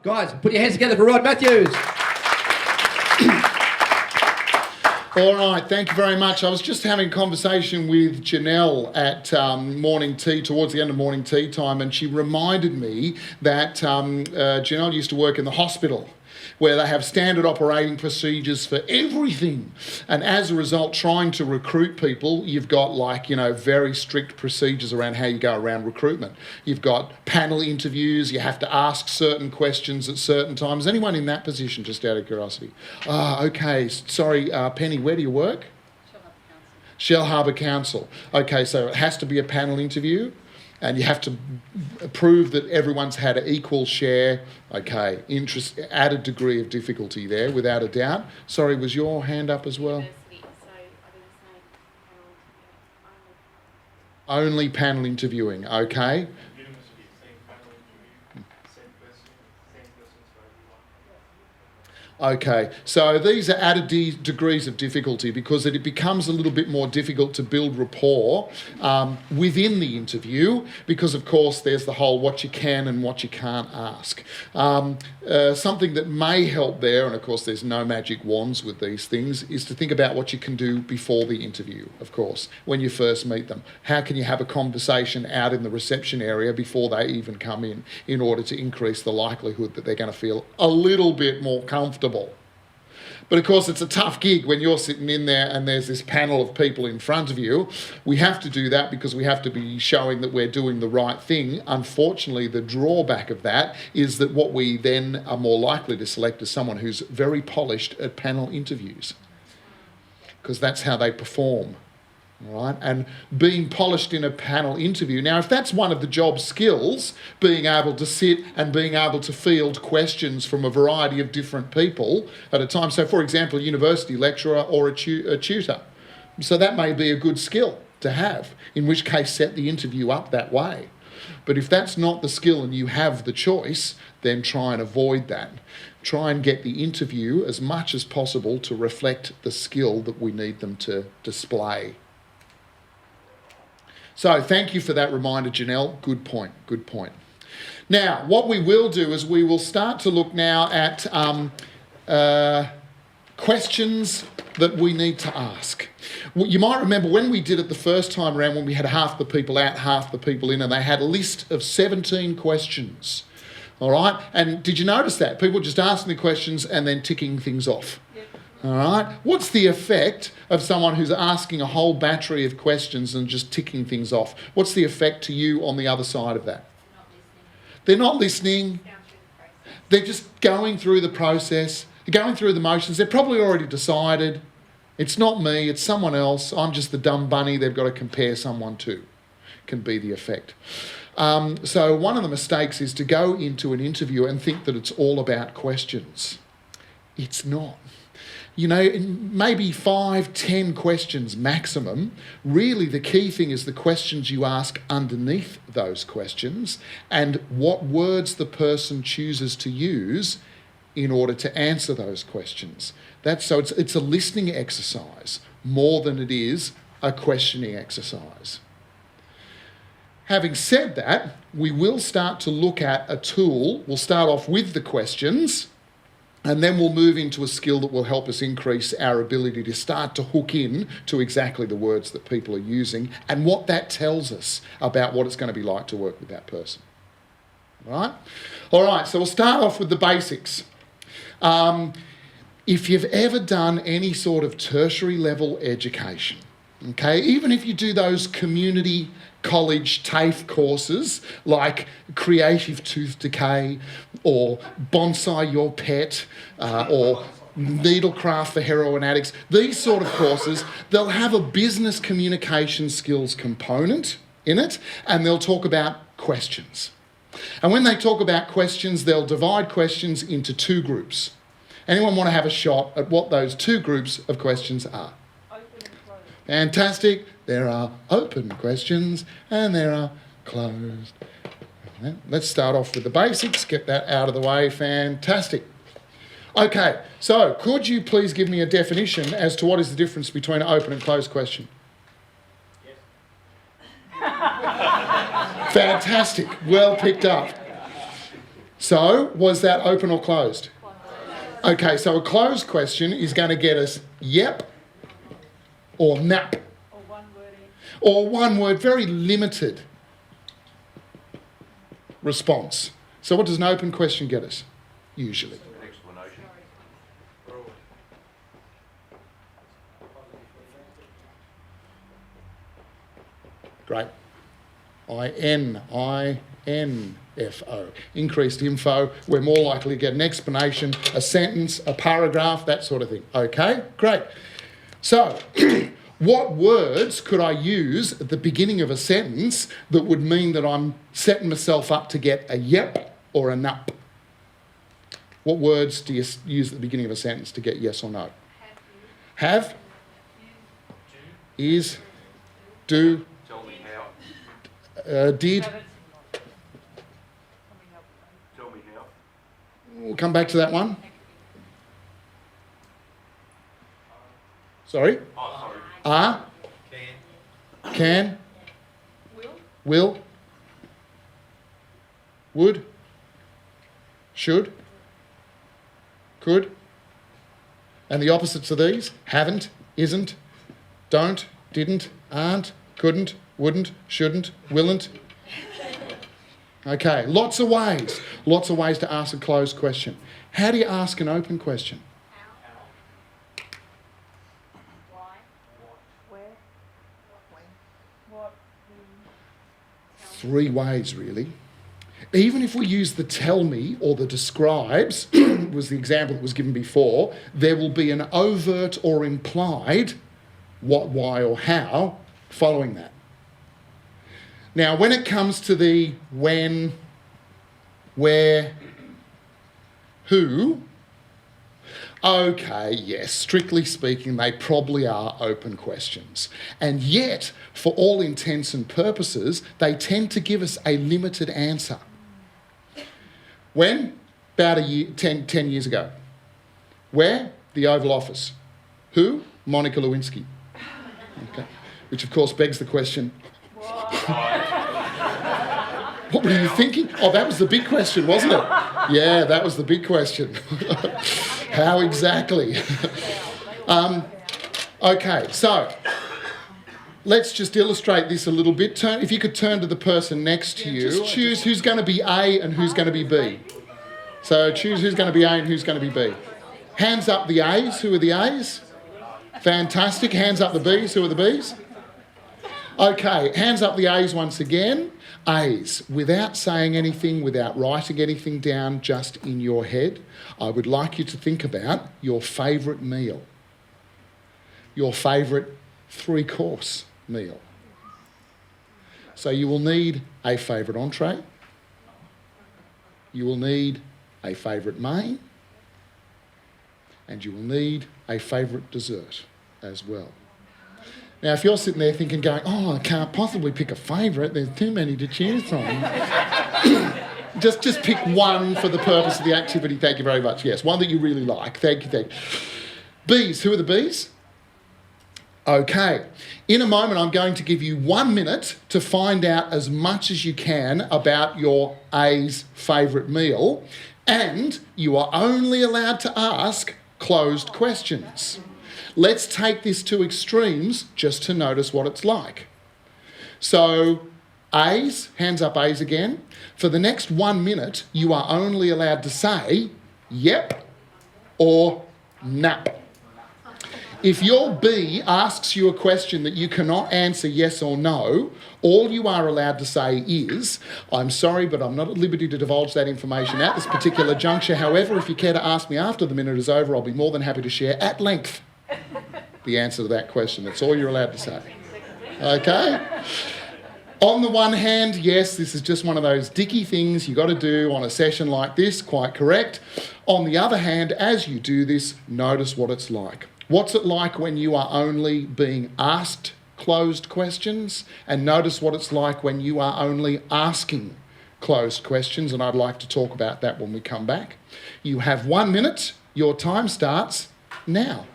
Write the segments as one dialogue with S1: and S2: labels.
S1: Guys, put your hands together for Rod Matthews.
S2: All right, thank you very much. I was just having a conversation with Janelle at morning tea, towards the end of morning tea time, and she reminded me that Janelle used to work in the hospital, where they have standard operating procedures for everything. And as a result, trying to recruit people, you've got very strict procedures around how you go around recruitment. You've got panel interviews, you have to ask certain questions at certain times. Anyone in that position, just out of curiosity? Okay, sorry, Penny, where do you work? Shell Harbour Council. Okay, so it has to be a panel interview. And you have to prove that everyone's had an equal share. Okay, added degree of difficulty there, without a doubt. Sorry, was your hand up as well? Only panel interviewing, okay. Okay, so these are added degrees of difficulty because it becomes a little bit more difficult to build rapport within the interview because, of course, there's the whole what you can and what you can't ask. Something that may help there, and of course there's no magic wands with these things, is to think about what you can do before the interview, of course, when you first meet them. How can you have a conversation out in the reception area before they even come in order to increase the likelihood that they're going to feel a little bit more comfortable. But of course, it's a tough gig when you're sitting in there and there's this panel of people in front of you. We have to do that because we have to be showing that we're doing the right thing. Unfortunately, the drawback of that is that what we then are more likely to select is someone who's very polished at panel interviews, because that's how they perform. All right, and being polished in a panel interview. Now, if that's one of the job skills, being able to sit and being able to field questions from a variety of different people at a time. So, for example, a university lecturer or a tutor. So that may be a good skill to have, in which case set the interview up that way. But if that's not the skill and you have the choice, then try and avoid that. Try and get the interview as much as possible to reflect the skill that we need them to display. So thank you for that reminder, Janelle. Good point, good point. Now, what we will do is we will start to look now at questions that we need to ask. Well, you might remember when we did it the first time around, when we had half the people out, half the people in, and they had a list of 17 questions. All right? And did you notice that? People just asking the questions and then ticking things off. Yep. All right? What's the effect of someone who's asking a whole battery of questions and just ticking things off? What's the effect to you on the other side of that? They're not listening. They're just going through the process, going through the motions. They're probably already decided, it's not me, it's someone else. I'm just the dumb bunny they've got to compare someone to. Can be the effect. So one of the mistakes is to go into an interview and think that it's all about questions. It's not. You know, maybe 5, 10 questions maximum. Really, the key thing is the questions you ask underneath those questions and what words the person chooses to use in order to answer those questions. So it's a listening exercise more than it is a questioning exercise. Having said that, we will start to look at a tool. We'll start off with the questions, and then we'll move into a skill that will help us increase our ability to start to hook in to exactly the words that people are using and what that tells us about what it's going to be like to work with that person. Right? All right, so we'll start off with the basics. If you've ever done any sort of tertiary level education, okay, even if you do those community college TAFE courses like Creative Tooth Decay or Bonsai Your Pet or Needlecraft for Heroin Addicts, these sort of courses, they'll have a business communication skills component in it, and they'll talk about questions. And when they talk about questions, they'll divide questions into 2 groups. Anyone want to have a shot at what those 2 groups of questions are?
S3: Open and closed.
S2: Fantastic. There are open questions and there are closed. Let's start off with the basics, get that out of the way. Fantastic. Okay, so could you please give me a definition as to what is the difference between an open and closed question?
S3: Yes.
S2: Fantastic. Well picked up. So, was that open or closed? Okay, so a closed question is going to get us yep or nap.
S3: Or one word each.
S2: Or one word, very limited response. So what does an open question get us? Usually.
S4: An explanation.
S2: Great. INFO. Increased info. We're more likely to get an explanation, a sentence, a paragraph, that sort of thing. Okay, great. So, what words could I use at the beginning of a sentence that would mean that I'm setting myself up to get a yep or a nup? What words do you use at the beginning of a sentence to get yes or no? Have, is, do,
S4: Tell me how.
S2: did.
S3: Coming up.
S4: Tell me how.
S2: We'll come back to that one. Sorry?
S4: Oh, sorry.
S2: Are, can, will, would, should, could. And the opposites of these: haven't, isn't, don't, didn't, aren't, couldn't, wouldn't, shouldn't, willn't. Okay, lots of ways to ask a closed question. How do you ask an open question?
S3: Why? Where? When? What? Who?
S2: 3 ways, really. Even if we use the tell me or the describes, was the example that was given before, there will be an overt or implied what, why, or how following that. Now, when it comes to the when, where, who, okay, yes, strictly speaking, they probably are open questions. And yet, for all intents and purposes, they tend to give us a limited answer. When? About 10 years ago. Where? The Oval Office. Who? Monica Lewinsky. Okay. Which, of course, begs the question, what were you thinking? Oh, that was the big question, wasn't it? Yeah, that was the big question. How exactly? Okay, so let's just illustrate this a little bit. If you could turn to the person next to you, choose who's going to be A and who's going to be B. So choose who's going to be A and who's going to be B. Hands up the A's. Who are the A's? Fantastic. Hands up the B's. Who are the B's? Okay, hands up the A's once again. A's, without saying anything, without writing anything down, just in your head, I would like you to think about your favourite meal. Your favourite 3-course meal. So you will need a favourite entree. You will need a favourite main. And you will need a favourite dessert as well. Now, if you're sitting there thinking, going, oh, I can't possibly pick a favourite, there's too many to choose from. just pick one for the purpose of the activity. Thank you very much. Yes, one that you really like. Thank you, thank you. B's. Who are the B's? Okay. In a moment, I'm going to give you 1 minute to find out as much as you can about your A's favourite meal, and you are only allowed to ask closed questions. Let's take this to extremes just to notice what it's like. So, A's, hands up A's again. For the next 1 minute, you are only allowed to say yep or nap. If your B asks you a question that you cannot answer yes or no, all you are allowed to say is, I'm sorry, but I'm not at liberty to divulge that information at this particular juncture. However, if you care to ask me after the minute is over, I'll be more than happy to share at length the answer to that question. That's all you're allowed to say. Okay? On the one hand, yes, this is just one of those dicky things you got to do on a session like this, quite correct. On the other hand, as you do this, notice what it's like. What's it like when you are only being asked closed questions? And notice what it's like when you are only asking closed questions, and I'd like to talk about that when we come back. You have 1 minute. Your time starts now.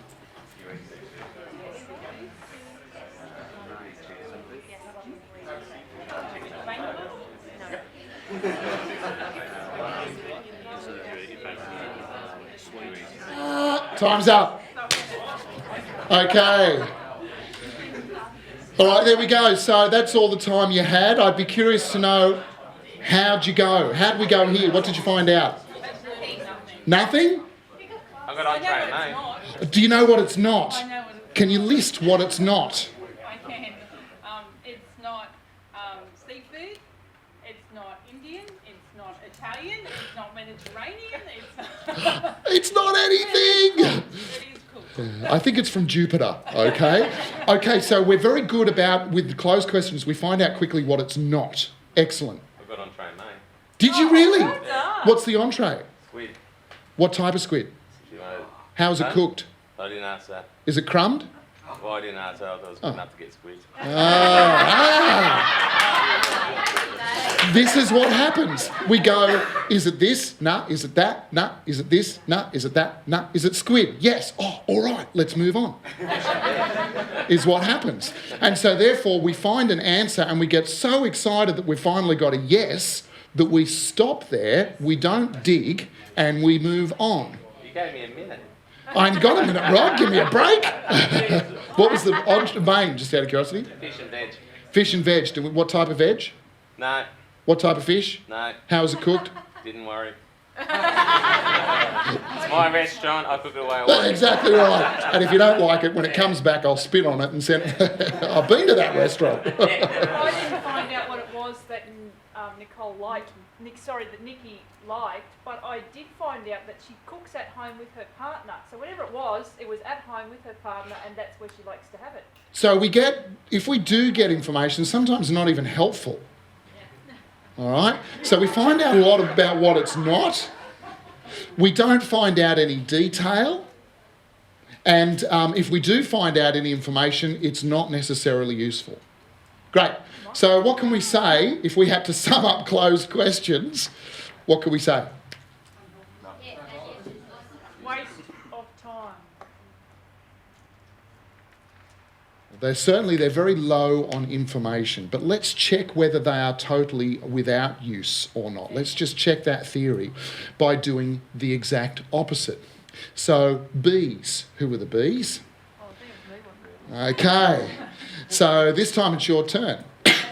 S2: Time's up. Okay. All right, there we go. So that's all the time you had. I'd be curious to know, how'd you go? How'd we go here? What did you find out? Nothing?
S5: I got on train, mate.
S2: Do you know what it's not?
S3: I know what it is.
S2: Can you list what it's not?
S3: I can. It's not seafood. It's not Indian. It's not Italian. It's not Mediterranean.
S2: It's not anything!
S3: It is cooked.
S2: I think it's from Jupiter, okay? Okay, so we're very good about, with the closed questions, we find out quickly what it's not. Excellent.
S5: I got on train, mate.
S2: Did you really?
S3: well done.
S2: What's the entree?
S5: Squid.
S2: What type of squid?
S5: You know,
S2: How's it
S5: Huh?
S2: cooked?
S5: I didn't ask that.
S2: Is it crumbed?
S5: Well, I didn't ask that. I thought it was good enough to get squid.
S2: This is what happens. We go, is it this? Nah. Is it that? Nah. Is it this? Nah. Is it that? Nah. Is it squid? Yes. Oh, all right. Let's move on. Is what happens. And so therefore we find an answer and we get so excited that we've finally got a yes that we stop there, we don't dig, and we move on.
S5: You gave me a minute.
S2: I ain't got a minute, Rod. Give me a break. What was the main, just out of curiosity?
S5: Fish and veg.
S2: Fish and veg. What type of veg?
S5: No,
S2: What type of fish?
S5: no,
S2: How is it cooked?
S5: didn't worry. It's my restaurant. I cook it the way I want.
S2: Exactly right. And if you don't like it, when it comes back, I'll spit on it and send. I've been to that restaurant.
S3: I didn't find out what it was that Nicole liked. That Nikki liked, but I did find out that she cooks at home with her partner. So whatever it was at home with her partner, and that's where she likes to have it.
S2: So if we do get information, sometimes not even helpful. All right? So we find out a lot about what it's not. We don't find out any detail. And if we do find out any information, it's not necessarily useful. Great. So what can we say if we had to sum up closed questions? What can we say?
S3: Waste of time.
S2: They're very low on information, but let's check whether they are totally without use or not. Let's just check that theory by doing the exact opposite. So bees, who are the bees?
S3: Oh, I think it's me one.
S2: Okay, so this time it's your turn.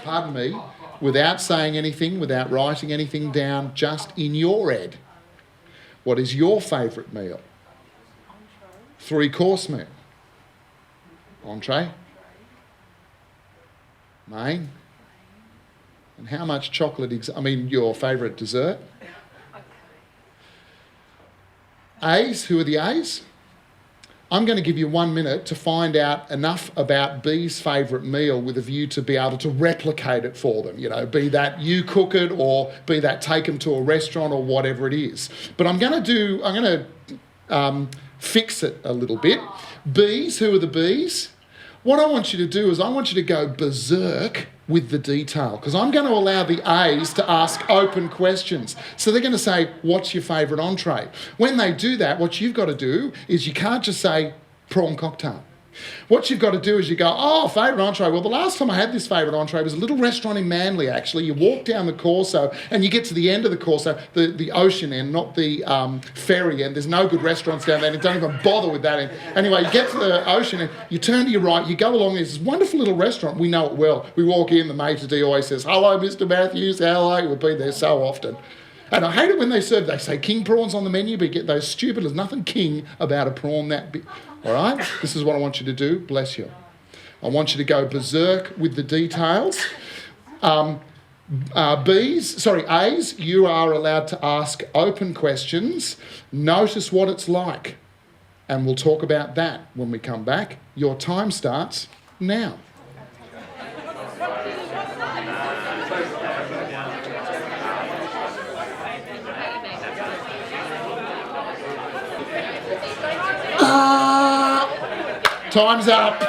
S2: Pardon me, without saying anything, without writing anything down, just in your head. What is your favourite meal? 3-course meal. Entree. Main. And how much chocolate, your favourite dessert? A's, who are the A's? I'm going to give you 1 minute to find out enough about B's favourite meal with a view to be able to replicate it for them. You know, be that you cook it or be that take them to a restaurant or whatever it is. But I'm going to fix it a little bit. B's, who are the B's? What I want you to do is I want you to go berserk with the detail because I'm going to allow the A's to ask open questions. So they're going to say, what's your favourite entree? When they do that, what you've got to do is you can't just say prawn cocktail. What you've got to do is you go, oh, favourite entree. Well, the last time I had this favourite entree was a little restaurant in Manly, actually. You walk down the Corso and you get to the end of the Corso, the ocean end, not the ferry end. There's no good restaurants down there, and don't even bother with that end. Anyway, you get to the ocean end, you turn to your right, you go along, there's this wonderful little restaurant. We know it well. We walk in, the maitre d' always says, hello, Mr. Matthews, how are you? We've been there so often. And I hate it when they say king prawns on the menu, but you get those stupid, there's nothing king about a prawn that big. All right? This is what I want you to do. Bless you. I want you to go berserk with the details. A's, you are allowed to ask open questions. Notice what it's like. And we'll talk about that when we come back. Your time starts now. Time's up.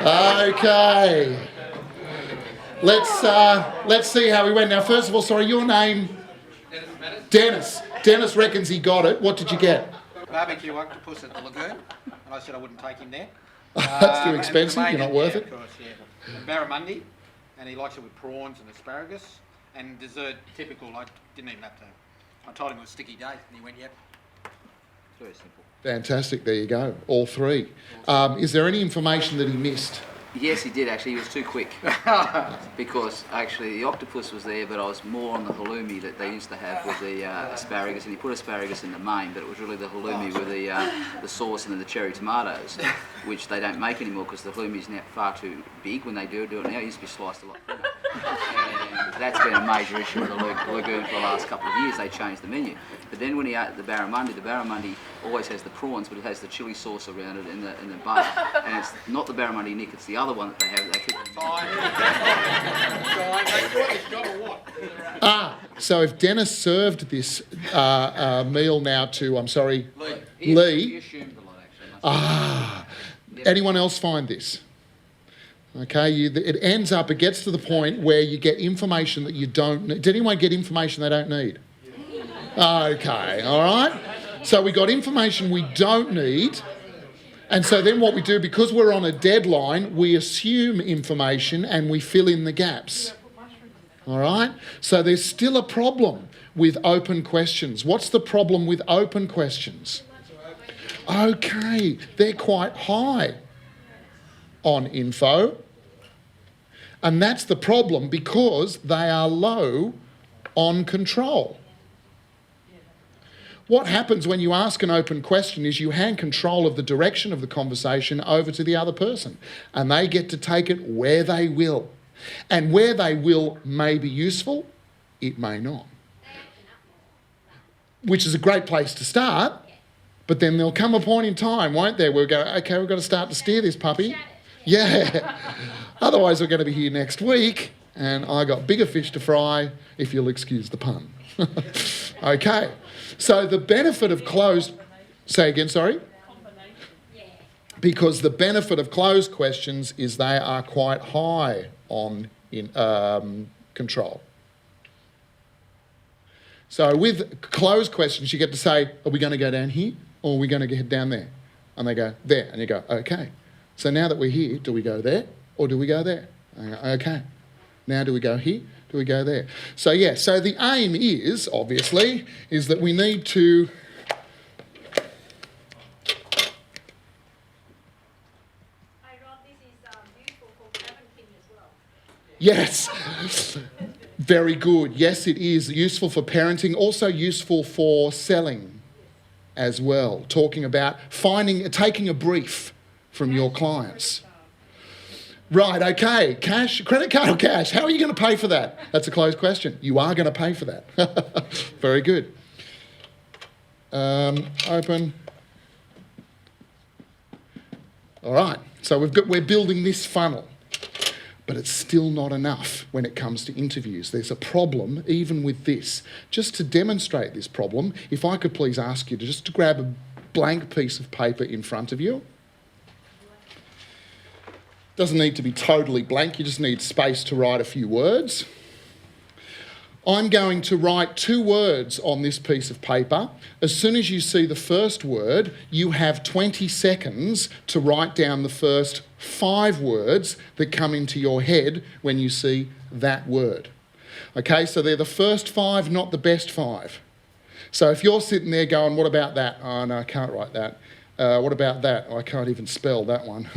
S2: Okay. Let's see how we went. Now, first of all, sorry, your name? Dennis. Dennis reckons he got it. What did you get?
S6: Barbecue octopus at the lagoon, and I said I wouldn't take him there.
S2: That's too
S6: and
S2: expensive. You're not worth
S6: yeah,
S2: it.
S6: Of course, yeah. And barramundi, and he likes it with prawns and asparagus, and dessert typical. I didn't even have to. I told him it was sticky dates, and he went, "Yep." Very simple.
S2: Fantastic. There you go. All three. Is there any information that he missed?
S7: Yes, he did actually. He was too quick because actually the octopus was there, but I was more on the halloumi that they used to have with the asparagus, and he put asparagus in the main, but it was really the halloumi with the sauce and then the cherry tomatoes, which they don't make anymore because the halloumi is now far too big when they do it now. It used to be sliced a lot thinner. And that's been a major issue in the lagoon for the last couple of years. They changed the menu. But then when he ate the barramundi always has the prawns, but it has the chili sauce around it in the bun. And it's not the barramundi, Nick, it's the other one that they have. They keep
S2: So if Dennis served this meal now to, I'm sorry,
S7: He
S2: Lee.
S7: assumed a lot actually.
S2: Anyone else find this? Okay, it gets to the point where you get information that you don't need. Did anyone get information they don't need? Okay, all right. So we got information we don't need. And so then what we do, because we're on a deadline, we assume information and we fill in the gaps. All right? So there's still a problem with open questions. What's the problem with open questions? Okay, they're quite high on info. And that's the problem because they are low on control. What happens when you ask an open question is you hand control of the direction of the conversation over to the other person, and they get to take it where they will. And where they will may be useful, it may not. Which is a great place to start, but then there'll come a point in time, won't there, where we'll go, okay, we've got to start to steer this puppy. Yeah. Otherwise we're going to be here next week, and I got bigger fish to fry, if you'll excuse the pun. Okay. So the benefit of closed... Say again, sorry? Because the benefit of closed questions is they are quite high on control. So with closed questions, you get to say, are we going to go down here or are we going to head down there? And they go, there. And you go, okay. So now that we're here, do we go there or do we go there? And I go, okay. Now do we go here? Do we go there? So yeah, so the aim is, obviously, is that we need to...
S8: Hey Rob, this is useful for parenting as well.
S2: Yes, very good. Yes, it is useful for parenting, also useful for selling as well. Talking about taking a brief from your clients. Right, okay, cash, credit card or cash? How are you going to pay for that? That's a closed question. You are going to pay for that. Very good. Open. All right, so we're building this funnel, but it's still not enough when it comes to interviews. There's a problem even with this. Just to demonstrate this problem, if I could please ask you to grab a blank piece of paper in front of you. Doesn't need to be totally blank, you just need space to write a few words. I'm going to write 2 words on this piece of paper. As soon as you see the first word, you have 20 seconds to write down the first 5 words that come into your head when you see that word. Okay, so they're the first 5, not the best 5. So if you're sitting there going, what about that? Oh no, I can't write that. What about that? Oh, I can't even spell that one.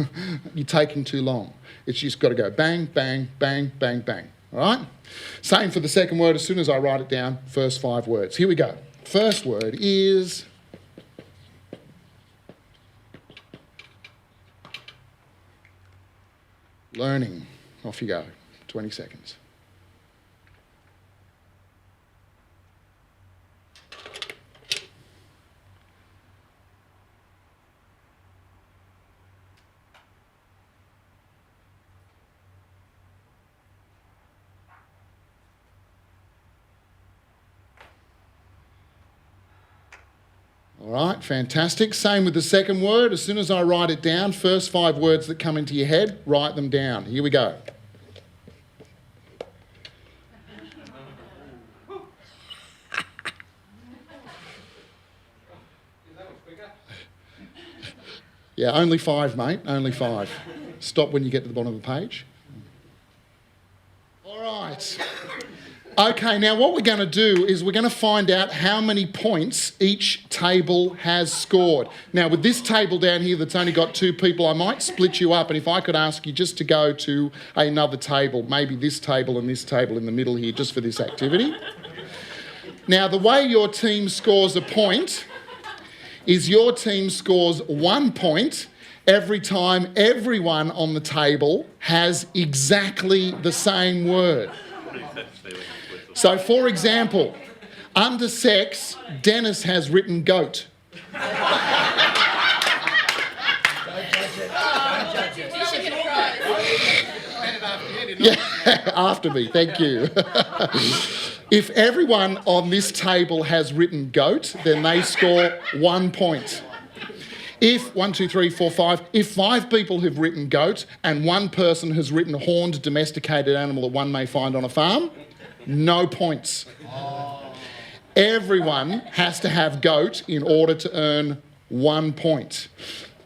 S2: You're taking too long. It's just got to go bang, bang, bang, bang, bang. All right? Same for the second word. As soon as I write it down, first 5 words. Here we go. First word is... learning. Off you go. 20 seconds. All right, fantastic. Same with the second word. As soon as I write it down, first 5 words that come into your head, write them down. Here we go. Yeah, only 5, mate, only 5. Stop when you get to the bottom of the page. All right. Okay, now what we're going to do is we're going to find out how many points each table has scored. Now, with this table down here that's only got 2 people, I might split you up, and if I could ask you just to go to another table, maybe this table and this table in the middle here, just for this activity. Now, the way your team scores a point is your team scores 1 point every time everyone on the table has exactly the same word. So, for example, under sex, Dennis has written goat. Yeah, after me, thank you. If everyone on this table has written goat, then they score 1 point. If 1, 2, 3, 4, 5, if 5 people have written goat and 1 person has written horned domesticated animal that one may find on a farm, no points. Everyone has to have goat in order to earn 1 point.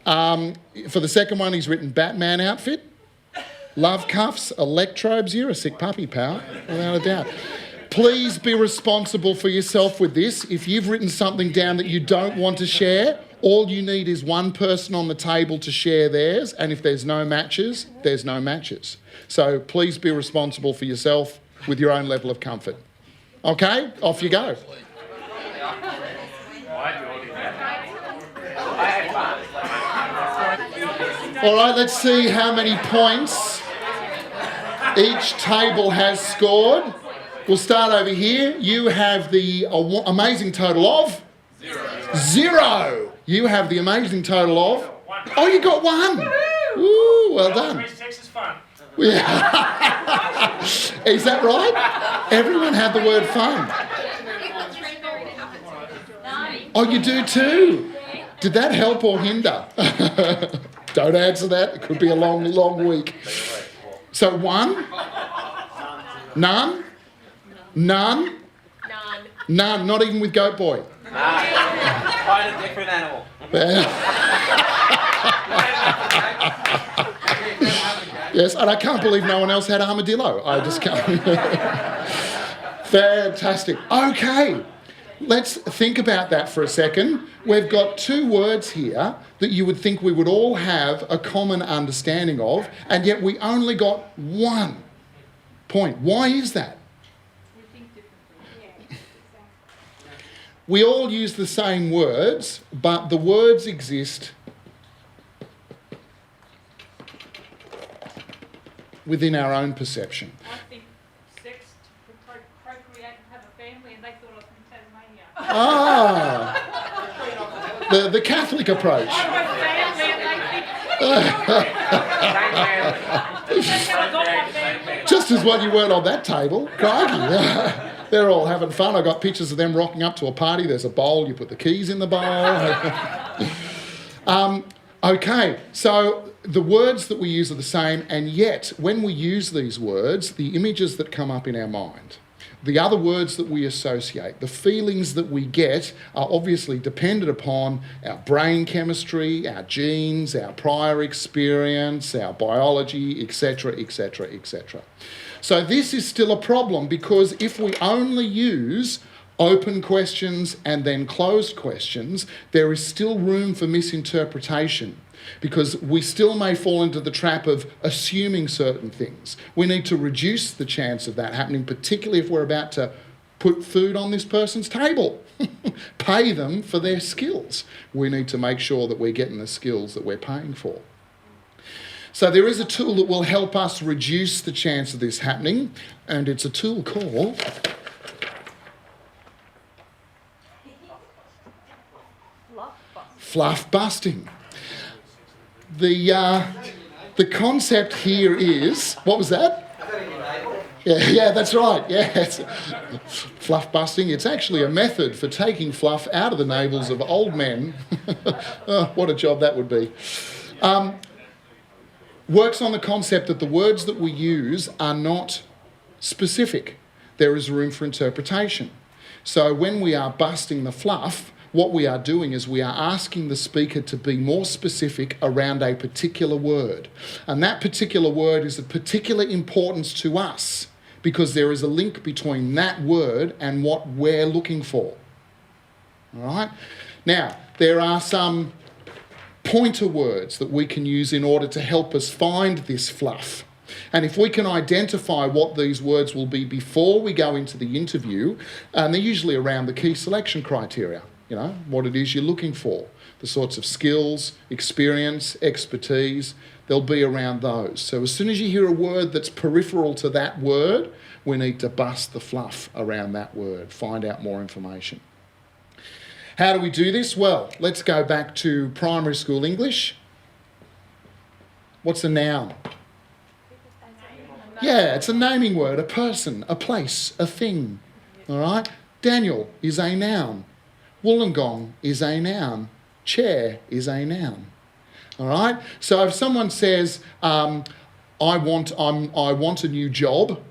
S2: For the second one, he's written Batman outfit, love cuffs, electrobes. You're a sick puppy, pal, without a doubt. Please be responsible for yourself with this. If you've written something down that you don't want to share, all you need is 1 person on the table to share theirs, and if there's no matches, there's no matches. So please be responsible for yourself with your own level of comfort. Okay, off you go. All right, let's see how many points each table has scored. We'll start over here. You have the amazing total of? 0. You have the amazing total of? Oh, you got 1. Woo, well done.
S9: Texas fun.
S2: Yeah. Is that right? Everyone had the word fun. Oh, you do too? Did that help or hinder? Don't answer that. It could be a long, long week. So 1? None? None? None, not even with Goat Boy.
S5: Quite a different animal.
S2: Yes, and I can't believe no one else had armadillo. I just can't. Fantastic. Okay, let's think about that for a second. We've got 2 words here that you would think we would all have a common understanding of, and yet we only got 1 point. Why is that? We all use the same words, but the words exist within our own perception.
S3: I think sex to procreate and have a family, and they thought I was from Tasmania.
S2: Ah, the Catholic approach.
S3: I wrote family, and they think I got my family.
S2: Just as well you weren't on that table. Crikey. They're all having fun. I got pictures of them rocking up to a party. There's a bowl. You put the keys in the bowl. Okay, so the words that we use are the same, and yet when we use these words, the images that come up in our mind, the other words that we associate, the feelings that we get are obviously dependent upon our brain chemistry, our genes, our prior experience, our biology, etc., etc., etc. So this is still a problem, because if we only use open questions and then closed questions, there is still room for misinterpretation, because we still may fall into the trap of assuming certain things. We need to reduce the chance of that happening, particularly if we're about to put food on this person's table, pay them for their skills. We need to make sure that we're getting the skills that we're paying for. So there is a tool that will help us reduce the chance of this happening, and it's a tool called fluff busting. The concept here is, what was that? Yeah, that's right. Yes, fluff busting. It's actually a method for taking fluff out of the navels of old men. Oh, what a job that would be. Works on the concept that the words that we use are not specific. There is room for interpretation. So when we are busting the fluff, what we are doing is we are asking the speaker to be more specific around a particular word. And that particular word is of particular importance to us because there is a link between that word and what we're looking for. All right? Now, there are some pointer words that we can use in order to help us find this fluff. And if we can identify what these words will be before we go into the interview, and they're usually around the key selection criteria, you know, what it is you're looking for, the sorts of skills, experience, expertise, they'll be around those. So as soon as you hear a word that's peripheral to that word, we need to bust the fluff around that word, find out more information. How do we do this? Well, let's go back to primary school English. What's a noun? Yeah, it's a naming word, a person, a place, a thing. All right? Daniel is a noun. Wollongong is a noun. Chair is a noun. All right? So if someone says, I want a new job,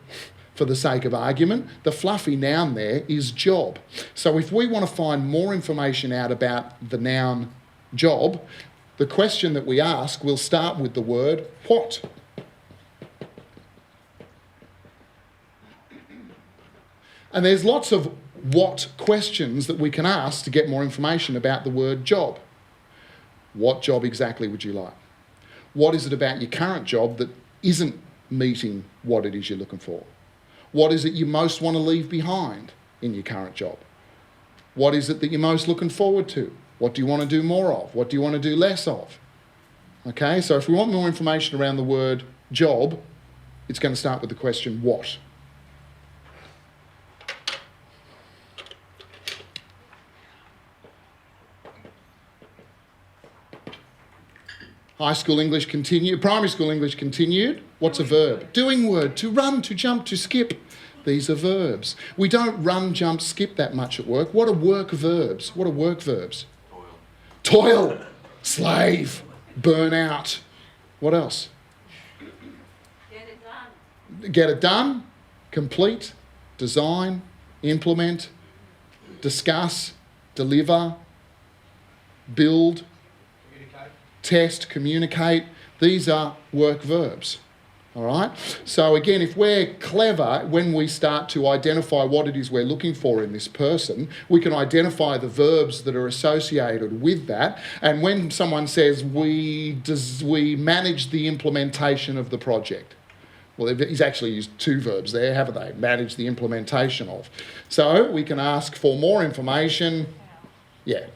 S2: for the sake of argument, the fluffy noun there is job. So if we want to find more information out about the noun job, the question that we ask will start with the word what. And there's lots of what questions that we can ask to get more information about the word job. What job exactly would you like? What is it about your current job that isn't meeting what it is you're looking for? What is it you most want to leave behind in your current job? What is it that you're most looking forward to? What do you want to do more of? What do you want to do less of? Okay, so if we want more information around the word job, it's going to start with the question what. High school English continued, primary school English continued. What's a verb? Doing word, to run, to jump, to skip. These are verbs. We don't run, jump, skip that much at work. What are work verbs? What are work verbs? Toil, slave, burn out. What else?
S8: Get it done.
S2: Get it done, complete, design, implement, discuss, deliver, build, test, communicate. These are work verbs. All right? So again, if we're clever, when we start to identify what it is we're looking for in this person, we can identify the verbs that are associated with that. And when someone says, we manage the implementation of the project, well, he's actually used two verbs there, haven't they? Manage the implementation of. So we can ask for more information. Yeah.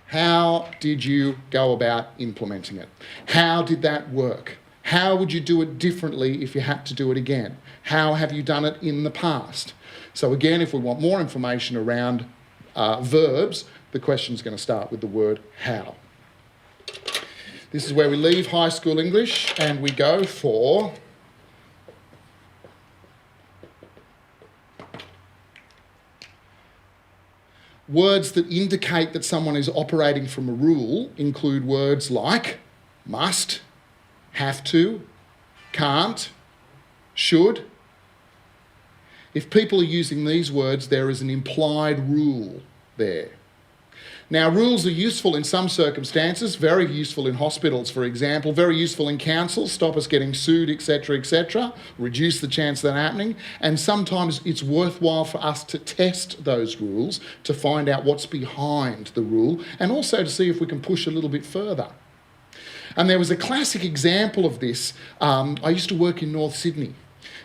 S2: How did you go about implementing it? How did that work? How would you do it differently if you had to do it again? How have you done it in the past? So again, if we want more information around verbs, the question's going to start with the word how. This is where we leave high school English and we go for words that indicate that someone is operating from a rule. Include words like must, have to, can't, should. If people are using these words, there is an implied rule there. Now, rules are useful in some circumstances, very useful in hospitals, for example, very useful in council, stop us getting sued, etc., reduce the chance of that happening. And sometimes it's worthwhile for us to test those rules to find out what's behind the rule and also to see if we can push a little bit further. And there was a classic example of this. I used to work in North Sydney.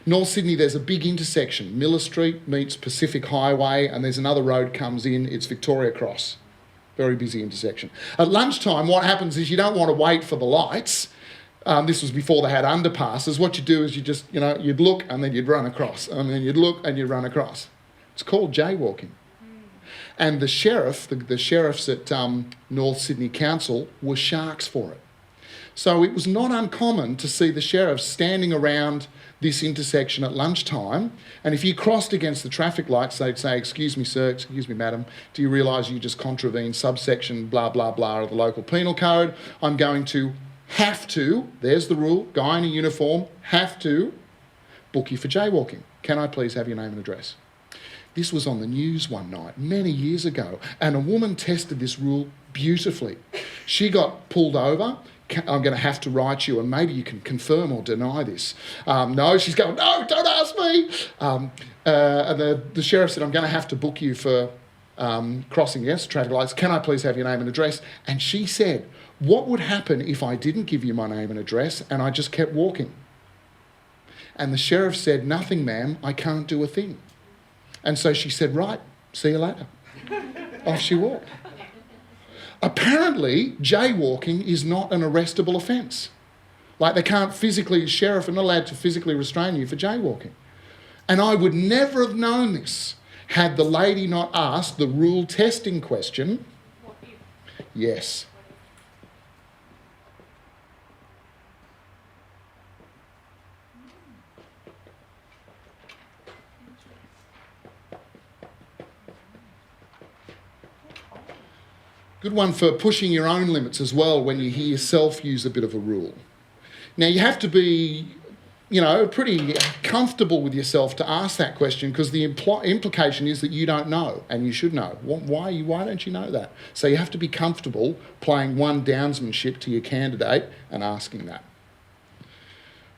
S2: North Sydney, there's a big intersection. Miller Street meets Pacific Highway, and there's another road comes in, it's Victoria Cross. Very busy intersection. At lunchtime, what happens is you don't want to wait for the lights. This was before they had underpasses. What you do is you just, you'd look and then you'd run across, and then you'd look and you'd run across. It's called jaywalking. And the sheriff, the sheriffs at North Sydney Council were sharks for it. So it was not uncommon to see the sheriffs standing around this intersection at lunchtime, and if you crossed against the traffic lights, they'd say, "Excuse me, sir, excuse me, madam, do you realise you just contravened subsection blah, blah, blah of the local penal code? I'm going to have to," there's the rule, guy in a uniform, have to book you for jaywalking. Can I please have your name and address? This was on the news one night, many years ago, and a woman tested this rule beautifully. She got pulled over, I'm going to have to write you, and maybe you can confirm or deny this. No, she's going, no, don't ask me. And the sheriff said, I'm going to have to book you for crossing, yes, traffic lights. Can I please have your name and address? And she said, what would happen if I didn't give you my name and address and I just kept walking? And the sheriff said, nothing, ma'am, I can't do a thing. And so she said, right, see you later. Off she walked. Apparently, jaywalking is not an arrestable offence. Like they can't physically, the sheriff are not allowed to physically restrain you for jaywalking. And I would never have known this had the lady not asked the rule testing question.
S3: What if?
S2: Yes. Good one for pushing your own limits as well when you hear yourself use a bit of a rule. Now you have to be, pretty comfortable with yourself to ask that question because the implication is that you don't know and you should know. Why don't you know that? So you have to be comfortable playing one downsmanship to your candidate and asking that.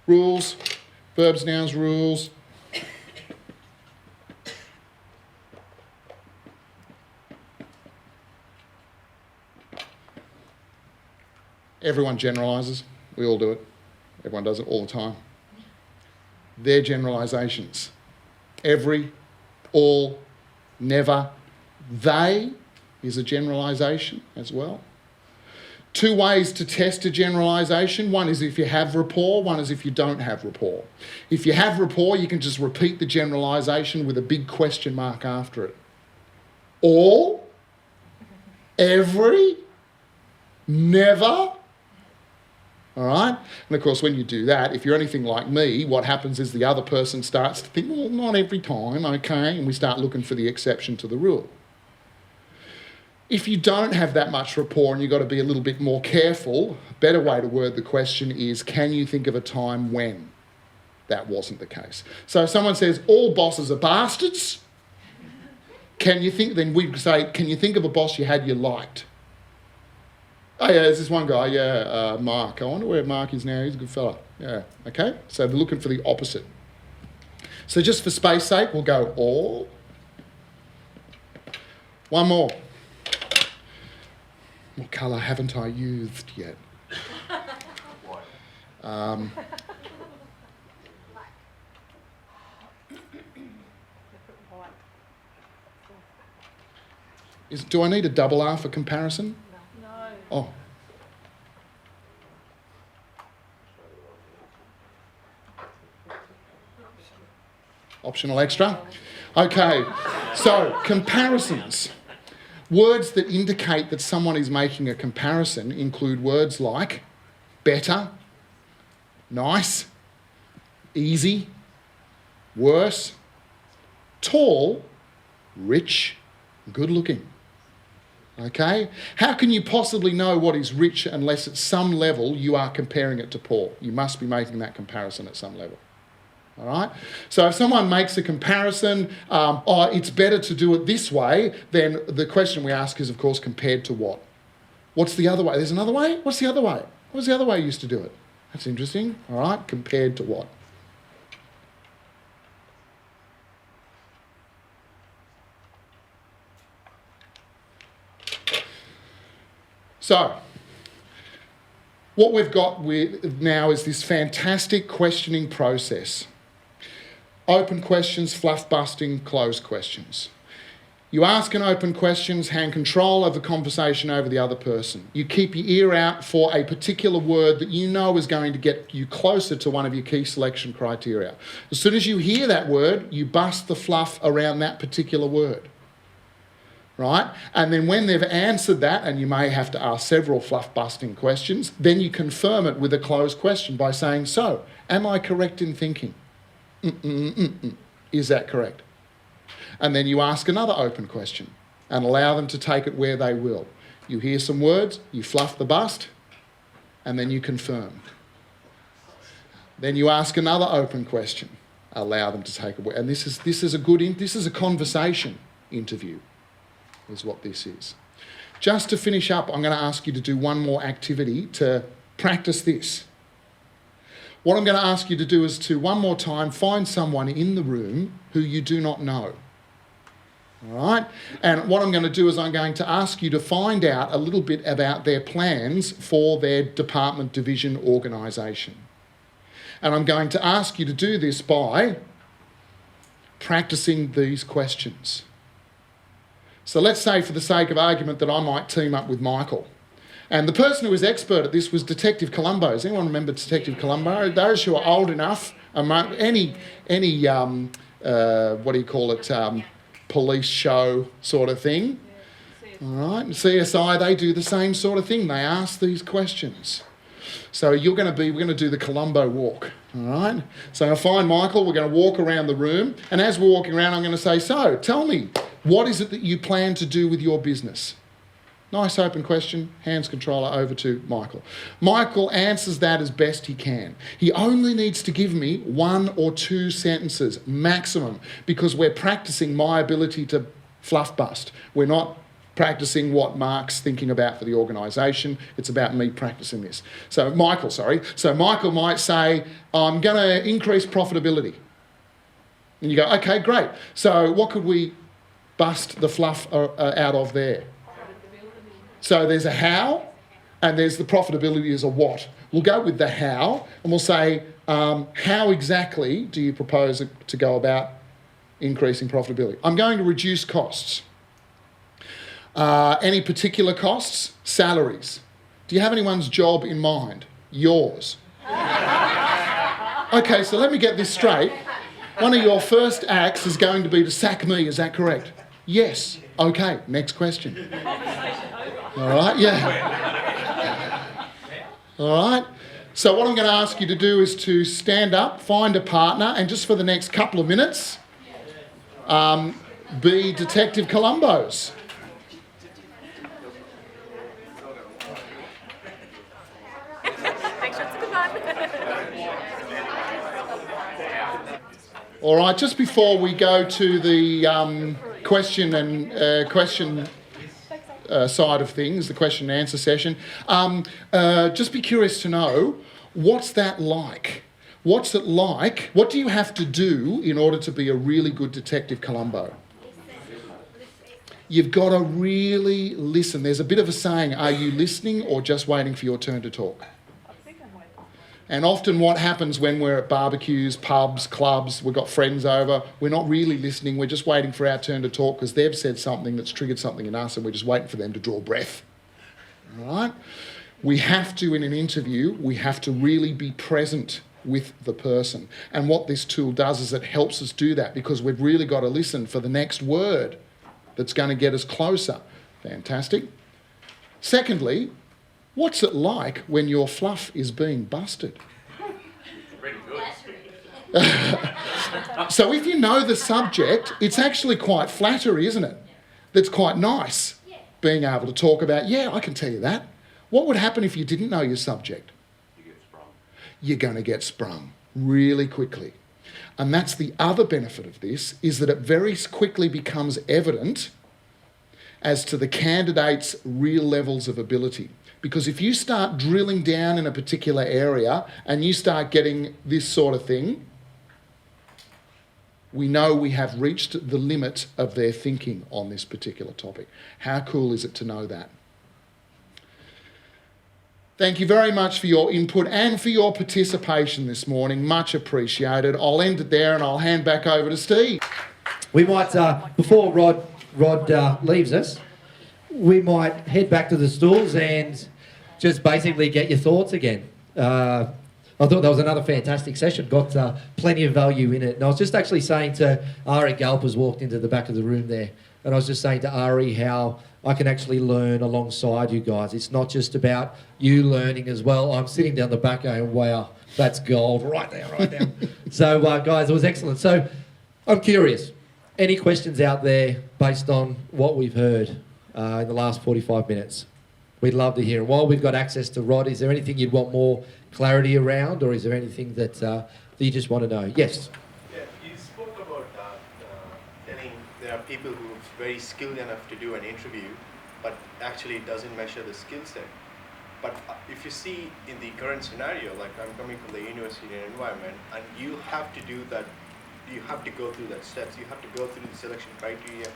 S2: Rules, verbs, nouns, rules. Everyone generalises. We all do it. Everyone does it all the time. They're generalisations. Every, all, never. They is a generalisation as well. Two ways to test a generalisation. One is if you have rapport, one is if you don't have rapport. If you have rapport, you can just repeat the generalisation with a big question mark after it. All, every, never. All right? And of course, when you do that, if you're anything like me, what happens is the other person starts to think, well, not every time, okay? And we start looking for the exception to the rule. If you don't have that much rapport and you've got to be a little bit more careful, a better way to word the question is, can you think of a time when that wasn't the case? So if someone says, all bosses are bastards, then we say, can you think of a boss you had you liked? Oh yeah, there's this one guy, Mark. I wonder where Mark is now. He's a good fella. Yeah, okay? So we're looking for the opposite. So just for space sake, we'll go all. One more. What colour haven't I used yet? Do I need a double R for comparison?
S3: No.
S2: Oh. Optional extra. Okay, so comparisons. Words that indicate that someone is making a comparison include words like better, nice, easy, worse, tall, rich, good looking. Okay? How can you possibly know what is rich unless at some level you are comparing it to poor? You must be making that comparison at some level. All right? So if someone makes a comparison, it's better to do it this way, then the question we ask is, of course, compared to what? What's the other way? There's another way? What's the other way? What was the other way you used to do it? That's interesting. All right? Compared to what? So, what we've got now is this fantastic questioning process. Open questions, fluff busting, closed questions. You ask an open question, hand control of the conversation over the other person. You keep your ear out for a particular word that you know is going to get you closer to one of your key selection criteria. As soon as you hear that word, you bust the fluff around that particular word. Right? And then when they've answered that, and you may have to ask several fluff-busting questions, then you confirm it with a closed question by saying, so, am I correct in thinking? Is that correct? And then you ask another open question and allow them to take it where they will. You hear some words, you fluff the bust, and then you confirm. Then you ask another open question, allow them to take it where. And this is a conversation interview. Is what this is. Just to finish up, I'm going to ask you to do one more activity to Practice this. What I'm going to ask you to do is to, one more time, find someone in the room who you do not know. All right? And what I'm going to do is I'm going to ask you to find out a little bit about their plans for their department, division, organisation. And I'm going to ask you to do this by practicing these questions. So let's say, for the sake of argument, that I might team up with Michael. And the person who was expert at this was Detective Columbo. Does anyone remember Detective Columbo? Those who are old enough, any what do you call it, police show sort of thing. All right, and CSI, they do the same sort of thing. They ask these questions. So we're going to do the Columbo walk. All right. So I find Michael. We're going to walk around the room, and as we're walking around, I'm going to say, "So, tell me, what is it that you plan to do with your business?" Nice open question. Hands controller over to Michael. Michael answers that as best he can. He only needs to give me 1 or 2 sentences maximum, because we're practicing my ability to fluff bust. We're not practicing what Mark's thinking about for the organisation. It's about me practicing this. So Michael might say, "I'm going to increase profitability." And you go, "Okay, great. So what could we bust the fluff out of there?" So there's a how, and there's the profitability as a what. We'll go with the how, and we'll say, how exactly do you propose to go about increasing profitability? I'm going to reduce costs. Any particular costs? Salaries. Do you have anyone's job in mind? Yours. Okay, so let me get this straight. One of your first acts is going to be to sack me, is that correct? Yes. Okay, next question. All right, yeah. All right. So what I'm going to ask you to do is to stand up, find a partner, and just for the next couple of minutes, be Detective Columbo's. All right, just before we go to the question side of things, the question and answer session, just be curious to know, what's that like? What's it like? What do you have to do in order to be a really good Detective Columbo? You've got to really listen. There's a bit of a saying, are you listening or just waiting for your turn to talk? And often what happens when we're at barbecues, pubs, clubs, we've got friends over, we're not really listening, we're just waiting for our turn to talk because they've said something that's triggered something in us and we're just waiting for them to draw breath. All right? We have to, in an interview, we have to really be present with the person. And what this tool does is it helps us do that, because we've really got to listen for the next word that's going to get us closer. Fantastic. Secondly, what's it like when your fluff is being busted?
S4: Pretty good.
S2: So if you know the subject, it's actually quite flattery, isn't it? That's quite nice, being able to talk about, yeah, I can tell you that. What would happen if you didn't know your subject?
S4: You get sprung.
S2: You're going to get sprung really quickly. And that's the other benefit of this, is that it very quickly becomes evident as to the candidate's real levels of ability. Because if you start drilling down in a particular area and you start getting this sort of thing, we know we have reached the limit of their thinking on this particular topic. How cool is it to know that? Thank you very much for your input and for your participation this morning. Much appreciated. I'll end it there and I'll hand back over to Steve.
S1: We might, before Rod leaves us, we might head back to the stools and just basically get your thoughts again. I thought that was another fantastic session. Got plenty of value in it. And I was just actually saying to Ari Galpers, walked into the back of the room there, and I was just saying to Ari how I can actually learn alongside you guys. It's not just about you learning as well. I'm sitting down the back going, wow, that's gold right there, right now. So, guys, it was excellent. So I'm curious, any questions out there based on what we've heard in the last 45 minutes? We'd love to hear. And while we've got access to Rod, is there anything you'd want more clarity around, or is there anything that you just want to know? Yes?
S9: Yeah, you spoke about telling there are people who are very skilled enough to do an interview, but actually it doesn't measure the skill set. But if you see in the current scenario, like I'm coming from the university and environment, and you have to do that, you have to go through that steps, you have to go through the selection criteria,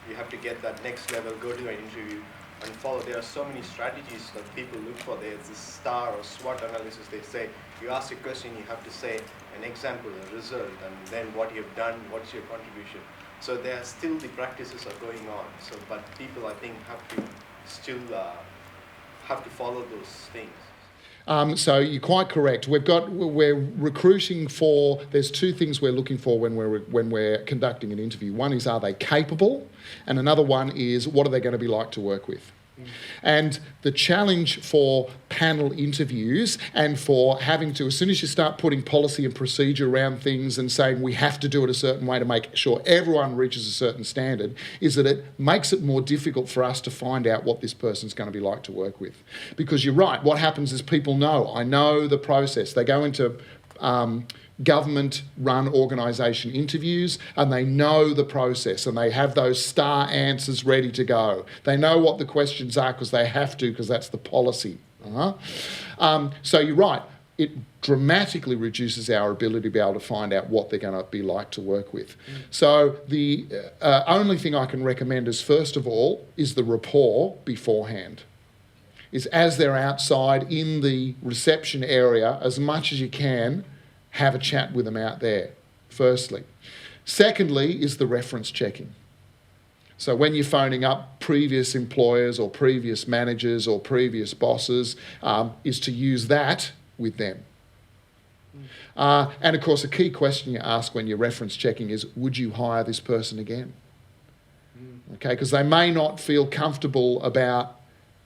S9: you have to get that next level, go to an interview and follow. There are so many strategies that people look for. There's this STAR or SWOT analysis. They say, you ask a question, you have to say an example, a result, and then what you've done, what's your contribution. So there are still the practices are going on. So, but people, I think, have to still have to follow those things.
S2: So you're quite correct. We're recruiting for. There's two things we're looking for when we're conducting an interview. One is, are they capable, and another one is, what are they going to be like to work with. And the challenge for panel interviews and for having to, as soon as you start putting policy and procedure around things and saying we have to do it a certain way to make sure everyone reaches a certain standard, is that it makes it more difficult for us to find out what this person's going to be like to work with. Because you're right, what happens is people know, I know the process. They go into government-run organisation interviews and they know the process and they have those STAR answers ready to go. They know what the questions are because they have to, because that's the policy. So you're right, it dramatically reduces our ability to be able to find out what they're going to be like to work with. So the only thing I can recommend is, first of all, is the rapport beforehand. Is as they're outside in the reception area, as much as you can, have a chat with them out there, firstly. Secondly is the reference checking. So when you're phoning up previous employers or previous managers or previous bosses, is to use that with them. And of course, a key question you ask when you're reference checking is, would you hire this person again? Okay, because they may not feel comfortable about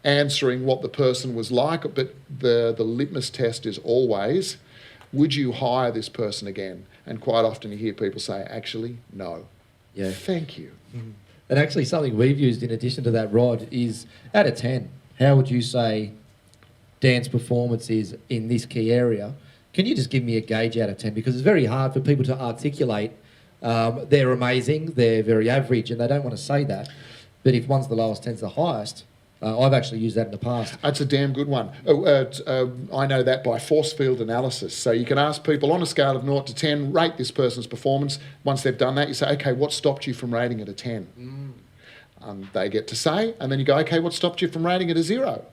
S2: answering what the person was like, but the litmus test is always, would you hire this person again? And quite often you hear people say, actually, no.
S1: Yeah.
S2: Thank you.
S1: And actually something we've used in addition to that, Rod, is out of 10, how would you say Dan's performance is in this key area? Can you just give me a gauge out of 10? Because it's very hard for people to articulate they're amazing, they're very average, and they don't want to say that. But if one's the lowest, 10's the highest. I've actually used that in the past.
S2: That's a damn good one. I know that by force field analysis. So you can ask people on a scale of 0 to 10, rate this person's performance. Once they've done that, you say, okay, what stopped you from rating it a 10? They get to say, and then you go, okay, what stopped you from rating it a 0?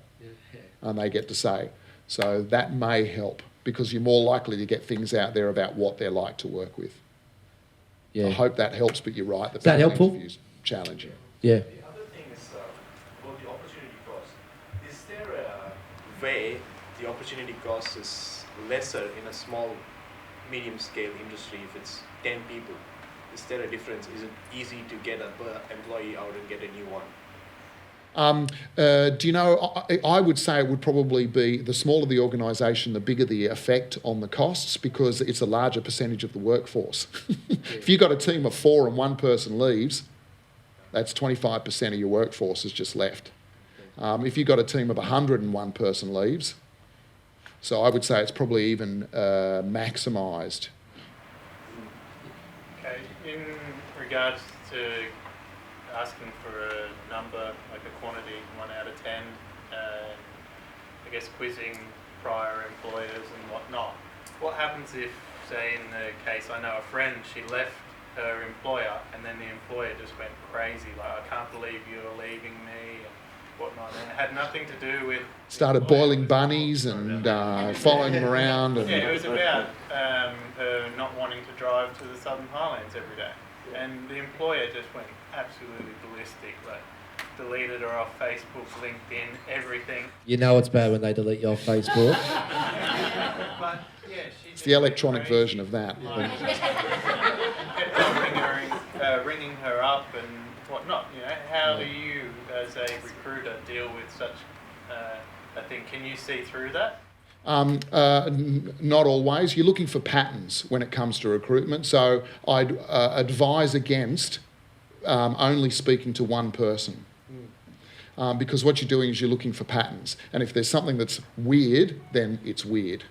S2: And they get to say. So that may help, because you're more likely to get things out there about what they're like to work with.
S1: Yeah.
S2: I hope that helps, but you're right.
S1: Is that helpful?
S2: Interview's challenging.
S1: Yeah.
S9: The other thing is about the opportunity cost. Is there a way the opportunity cost is lesser in a small, medium scale industry if it's 10 people? Is there a difference? Is it easy to get an employee out and get a new one?
S2: Do you know, I would say it would probably be, the smaller the organisation, the bigger the effect on the costs, because it's a larger percentage of the workforce. If you've got a team of 4 and one person leaves, that's 25% of your workforce has just left. If you've got a team of 100 and one person leaves, so I would say it's probably even maximised.
S10: Okay, in regards to asking for a number, like a quantity, 1 out of 10, I guess quizzing prior employers and whatnot. What happens if, say in the case, I know a friend, she left her employer and then the employer just went crazy, like, I can't believe you're leaving me and whatnot, and it had nothing to do with...
S2: Started boiling bunnies and following them around. And
S10: yeah, it was about her not wanting to drive to the Southern Highlands every day. And the employer just went absolutely ballistic, like deleted her off Facebook, LinkedIn, everything.
S1: You know it's bad when they delete you off Facebook.
S10: But yeah,
S2: it's the electronic version of that.
S10: Kept on ringing her up and whatnot. You know, how do you, as a recruiter, deal with such a thing? Can you see through that?
S2: Not always. You're looking for patterns when it comes to recruitment. So I'd advise against only speaking to one person. Because what you're doing is you're looking for patterns. And if there's something that's weird, then it's weird.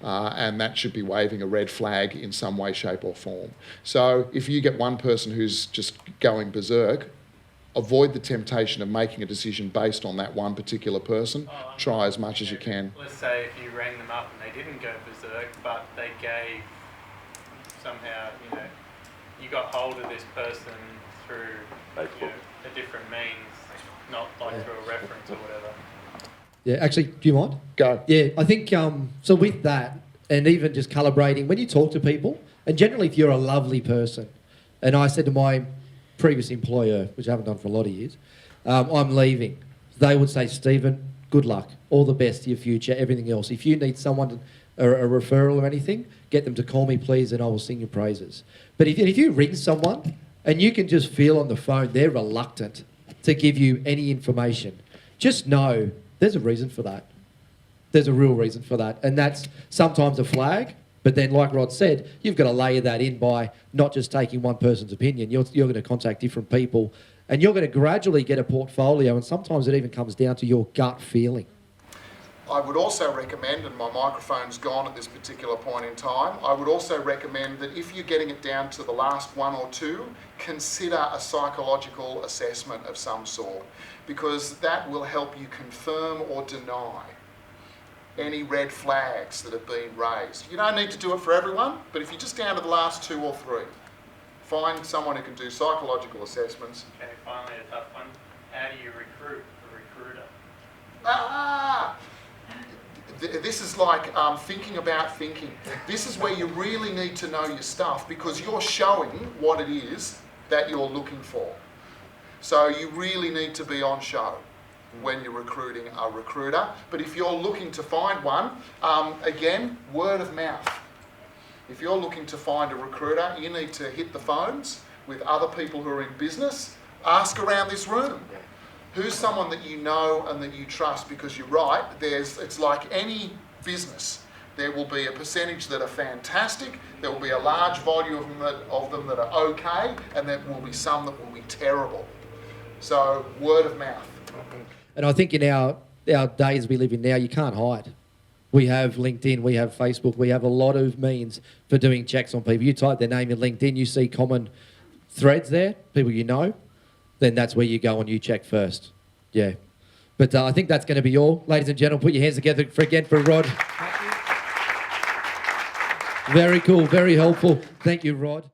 S2: And that should be waving a red flag in some way, shape or form. So if you get one person who's just going berserk, avoid the temptation of making a decision based on that one particular person. Try as much as you can.
S10: Let's say if you rang them up and they didn't go berserk, but they gave somehow, you got hold of this person through a different means, not like through a reference or whatever.
S1: Yeah, actually, do you mind?
S2: Go.
S1: Yeah, I think, so with that, and even just calibrating, when you talk to people, and generally if you're a lovely person, and I said to my previous employer, which I haven't done for a lot of years, I'm leaving. They would say, Stephen, good luck, all the best to your future, everything else. If you need someone, a referral or anything, get them to call me, please, and I will sing your praises. But if you ring someone and you can just feel on the phone they're reluctant to give you any information, just know there's a reason for that. There's a real reason for that. And that's sometimes a flag, but then like Rod said, you've got to layer that in by not just taking one person's opinion. You're going to contact different people and you're going to gradually get a portfolio, and sometimes it even comes down to your gut feeling.
S2: I would also recommend, and my microphone's gone at this particular point in time, I would also recommend that if you're getting it down to the last one or two, consider a psychological assessment of some sort, because that will help you confirm or deny any red flags that have been raised. You don't need to do it for everyone, but if you're just down to the last two or three, find someone who can do psychological assessments.
S10: Okay, finally a tough one. How do you recruit a recruiter?
S2: This is like thinking about thinking. This is where you really need to know your stuff, because you're showing what it is that you're looking for. So you really need to be on show when you're recruiting a recruiter. But if you're looking to find one, again, word of mouth. If you're looking to find a recruiter, you need to hit the phones with other people who are in business. Ask around this room. Who's someone that you know and that you trust? Because you're right, it's like any business. There will be a percentage that are fantastic, there will be a large volume of them that are okay, and there will be some that will be terrible. So, word of mouth.
S1: And I think in our days we live in now, you can't hide. We have LinkedIn, we have Facebook, we have a lot of means for doing checks on people. You type their name in LinkedIn, you see common threads there, people you know, then that's where you go and you check first. Yeah. But I think that's going to be all. Ladies and gentlemen, put your hands together for Rod. Very cool, very helpful. Thank you, Rod.